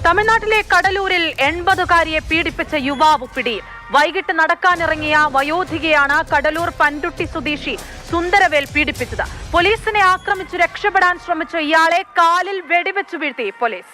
തമിഴ്നാട്ടിലെ കടലൂരിൽ 80കാരിയെ പീഡിപ്പിച്ച യുവാവ് പിടിയിൽ. വൈകിട്ട് നടക്കാനിറങ്ങിയ വയോധികയാണ് കടലൂർ പൻരുട്ടി സ്വദേശി സുന്ദരവേൽ പീഡിപ്പിച്ചത്. പോലീസിനെ ആക്രമിച്ചു രക്ഷപ്പെടാൻ ശ്രമിച്ച ഇയാളെ കാലിൽ വെടിവെച്ചു വീഴ്ത്തി പോലീസ്.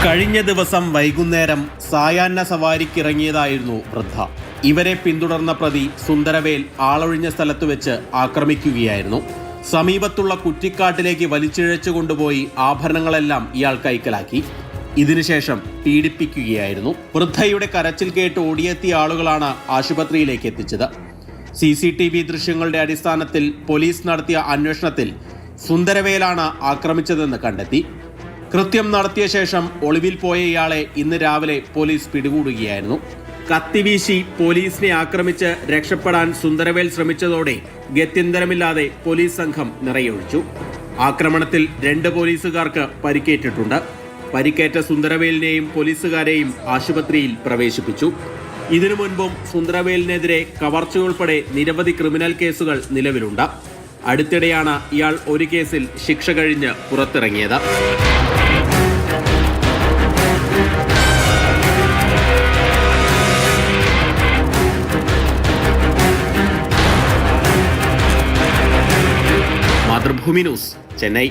കഴിഞ്ഞ ദിവസം വൈകുന്നേരം സായാഹ്ന സവാരിക്കിറങ്ങിയതായിരുന്നു വൃദ്ധ. ഇവരെ പിന്തുടർന്ന പ്രതി സുന്ദരവേൽ ആളൊഴിഞ്ഞ സ്ഥലത്ത് വെച്ച് ആക്രമിക്കുകയായിരുന്നു. സമീപത്തുള്ള കുറ്റിക്കാട്ടിലേക്ക് വലിച്ചിഴച്ചു കൊണ്ടുപോയി ആഭരണങ്ങളെല്ലാം ഇയാൾ കൈക്കലാക്കി. ഇതിനുശേഷം പീഡിപ്പിക്കുകയായിരുന്നു. വൃദ്ധയുടെ കരച്ചിൽ കേട്ട് ഓടിയെത്തിയ ആളുകളാണ് ആശുപത്രിയിലേക്ക് എത്തിച്ചത്. CCTV ദൃശ്യങ്ങളുടെ അടിസ്ഥാനത്തിൽ പോലീസ് നടത്തിയ അന്വേഷണത്തിൽ സുന്ദരവേലാണ് ആക്രമിച്ചതെന്ന് കണ്ടെത്തി. കൃത്യം നടത്തിയ ശേഷം ഒളിവിൽ പോയ ഇയാളെ ഇന്ന് രാവിലെ പോലീസ് പിടികൂടുകയായിരുന്നു. കത്തിവീശി പോലീസിനെ ആക്രമിച്ച് രക്ഷപ്പെടാൻ സുന്ദരവേൽ ശ്രമിച്ചതോടെ ഗത്യന്തരമില്ലാതെ പോലീസ് സംഘം നിറയൊഴിച്ചു. ആക്രമണത്തിൽ 2 പോലീസുകാർക്ക് പരിക്കേറ്റിട്ടുണ്ട്. പരിക്കേറ്റ സുന്ദരവേലിനെയും പോലീസുകാരെയും ആശുപത്രിയിൽ പ്രവേശിപ്പിച്ചു. ഇതിനു മുൻപും സുന്ദരവേലിനെതിരെ കവർച്ച ഉൾപ്പെടെ നിരവധി ക്രിമിനൽ കേസുകൾ നിലവിലുണ്ട്. അടുത്തിടെയാണ് ഇയാൾ ഒരു കേസിൽ ശിക്ഷ കഴിഞ്ഞ് പുറത്തിറങ്ങിയത്. മാതൃഭൂമി ന്യൂസ്, ചെന്നൈ.